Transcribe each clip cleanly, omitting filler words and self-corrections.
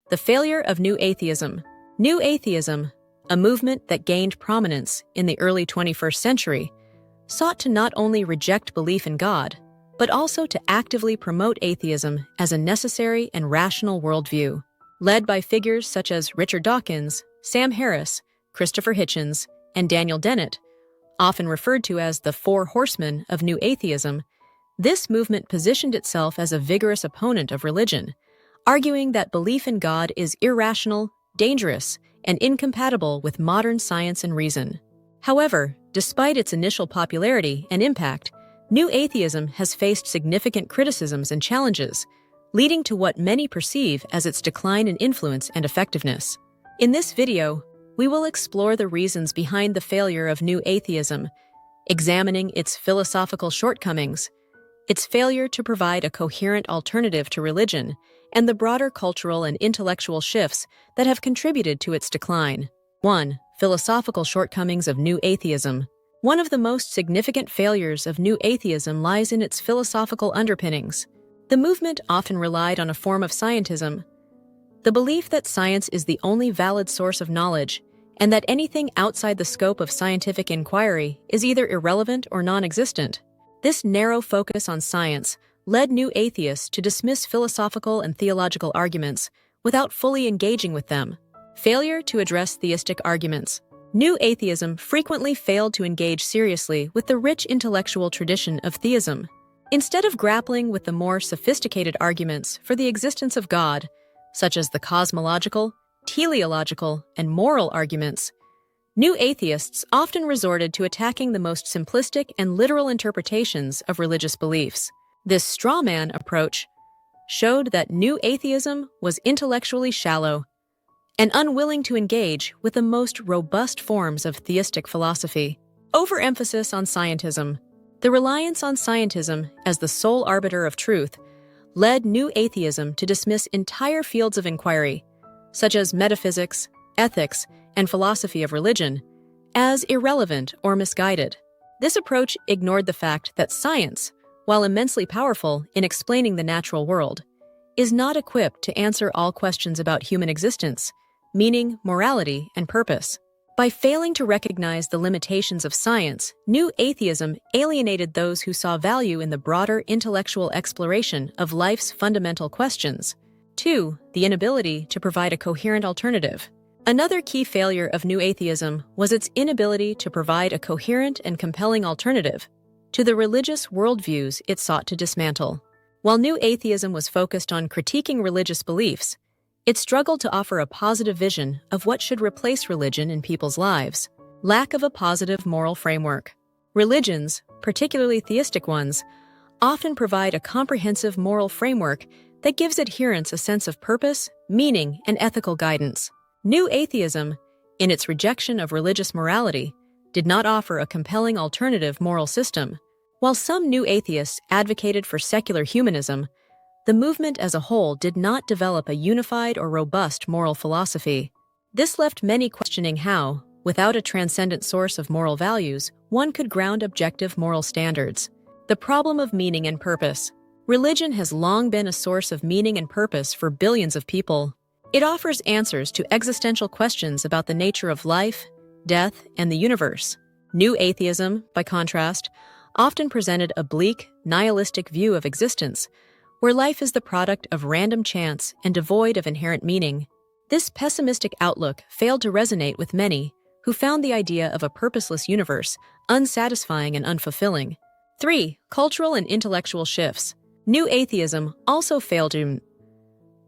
The failure of New Atheism. New Atheism, a movement that gained prominence in the early 21st century, sought to not only reject belief in God, but also to actively promote atheism as a necessary and rational worldview. Led by figures such as Richard Dawkins, Sam Harris, Christopher Hitchens, and Daniel Dennett, often referred to as the Four Horsemen of New Atheism, this movement positioned itself as a vigorous opponent of religion, arguing that belief in God is irrational, dangerous, and incompatible with modern science and reason. However, despite its initial popularity and impact, New Atheism has faced significant criticisms and challenges, leading to what many perceive as its decline in influence and effectiveness. In this video, we will explore the reasons behind the failure of New Atheism, examining its philosophical shortcomings, its failure to provide a coherent alternative to religion, and the broader cultural and intellectual shifts that have contributed to its decline. 1. Philosophical shortcomings of New Atheism. One of the most significant failures of New Atheism lies in its philosophical underpinnings. The movement often relied on a form of scientism, the belief that science is the only valid source of knowledge, and that anything outside the scope of scientific inquiry is either irrelevant or non-existent. This narrow focus on science led New Atheists to dismiss philosophical and theological arguments without fully engaging with them. Failure to address theistic arguments. New Atheism frequently failed to engage seriously with the rich intellectual tradition of theism. Instead of grappling with the more sophisticated arguments for the existence of God, such as the cosmological, teleological, and moral arguments, New Atheists often resorted to attacking the most simplistic and literal interpretations of religious beliefs. This straw man approach showed that New Atheism was intellectually shallow and unwilling to engage with the most robust forms of theistic philosophy. Overemphasis on scientism. The reliance on scientism as the sole arbiter of truth led New Atheism to dismiss entire fields of inquiry, such as metaphysics, ethics, and philosophy of religion, as irrelevant or misguided. This approach ignored the fact that science, while immensely powerful in explaining the natural world, is not equipped to answer all questions about human existence, meaning, morality, and purpose. By failing to recognize the limitations of science, New Atheism alienated those who saw value in the broader intellectual exploration of life's fundamental questions. 2. The inability to provide a coherent alternative. Another key failure of New Atheism was its inability to provide a coherent and compelling alternative to the religious worldviews it sought to dismantle. While New Atheism was focused on critiquing religious beliefs, it struggled to offer a positive vision of what should replace religion in people's lives. Lack of a positive moral framework. Religions, particularly theistic ones, often provide a comprehensive moral framework that gives adherents a sense of purpose, meaning, and ethical guidance. New Atheism, in its rejection of religious morality, did not offer a compelling alternative moral system. While some New Atheists advocated for secular humanism, the movement as a whole did not develop a unified or robust moral philosophy. This left many questioning how, without a transcendent source of moral values, one could ground objective moral standards. The problem of meaning and purpose. Religion has long been a source of meaning and purpose for billions of people. It offers answers to existential questions about the nature of life, death, and the universe. New Atheism, by contrast, often presented a bleak, nihilistic view of existence, where life is the product of random chance and devoid of inherent meaning. This pessimistic outlook failed to resonate with many who found the idea of a purposeless universe unsatisfying and unfulfilling. 3. Cultural and intellectual shifts. New Atheism also failed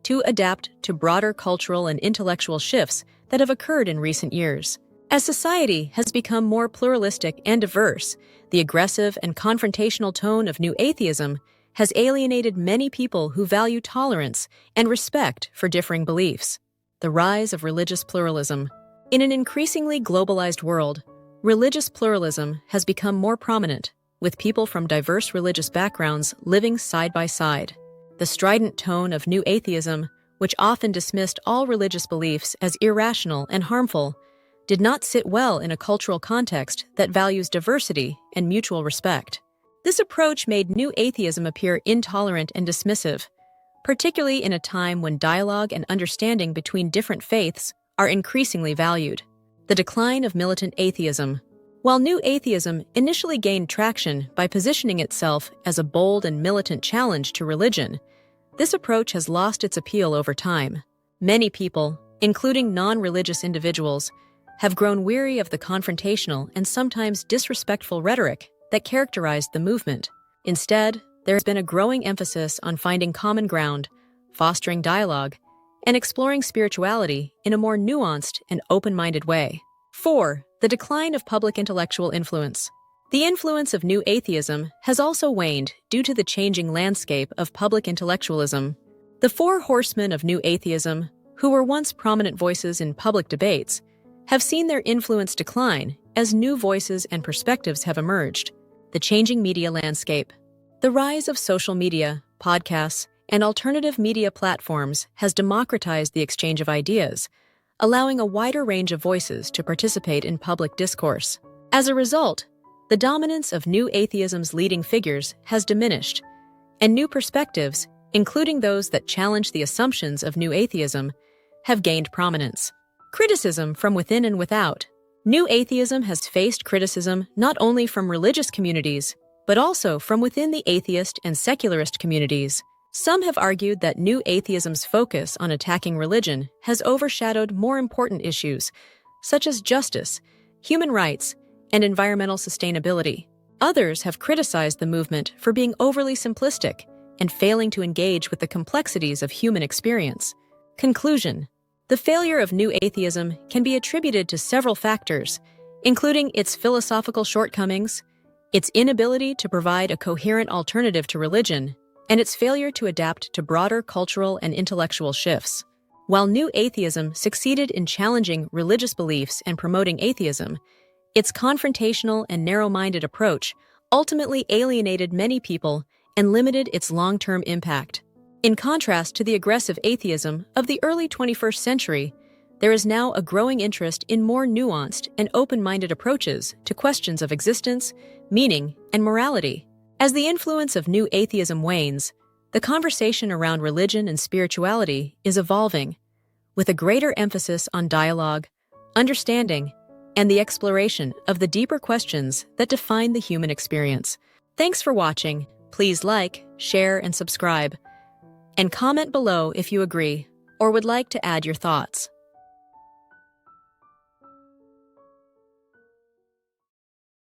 to adapt to broader cultural and intellectual shifts that have occurred in recent years. As society has become more pluralistic and diverse, the aggressive and confrontational tone of New Atheism has alienated many people who value tolerance and respect for differing beliefs. The rise of religious pluralism. In an increasingly globalized world, religious pluralism has become more prominent, with people from diverse religious backgrounds living side by side. The strident tone of New Atheism, which often dismissed all religious beliefs as irrational and harmful, did not sit well in a cultural context that values diversity and mutual respect. This approach made New Atheism appear intolerant and dismissive, particularly in a time when dialogue and understanding between different faiths are increasingly valued. The decline of militant atheism. While New Atheism initially gained traction by positioning itself as a bold and militant challenge to religion, this approach has lost its appeal over time. Many people, including non-religious individuals, have grown weary of the confrontational and sometimes disrespectful rhetoric that characterized the movement. Instead, there has been a growing emphasis on finding common ground, fostering dialogue, and exploring spirituality in a more nuanced and open-minded way. 4. The decline of public intellectual influence. The influence of New Atheism has also waned due to the changing landscape of public intellectualism. The four horsemen of New Atheism, who were once prominent voices in public debates, have seen their influence decline as new voices and perspectives have emerged. The changing media landscape. The rise of social media, podcasts, and alternative media platforms has democratized the exchange of ideas, allowing a wider range of voices to participate in public discourse. As a result, the dominance of New Atheism's leading figures has diminished, and new perspectives, including those that challenge the assumptions of New Atheism, have gained prominence. Criticism from within and without. New Atheism has faced criticism not only from religious communities, but also from within the atheist and secularist communities. Some have argued that New Atheism's focus on attacking religion has overshadowed more important issues, such as justice, human rights, and environmental sustainability. Others have criticized the movement for being overly simplistic and failing to engage with the complexities of human experience. Conclusion. The failure of New Atheism can be attributed to several factors, including its philosophical shortcomings, its inability to provide a coherent alternative to religion, and its failure to adapt to broader cultural and intellectual shifts. While New Atheism succeeded in challenging religious beliefs and promoting atheism, its confrontational and narrow-minded approach ultimately alienated many people and limited its long-term impact. In contrast to the aggressive atheism of the early 21st century, there is now a growing interest in more nuanced and open-minded approaches to questions of existence, meaning, and morality. As the influence of New Atheism wanes, the conversation around religion and spirituality is evolving, with a greater emphasis on dialogue, understanding, and the exploration of the deeper questions that define the human experience. Thanks for watching. Please like, share, and subscribe. And comment below if you agree or would like to add your thoughts.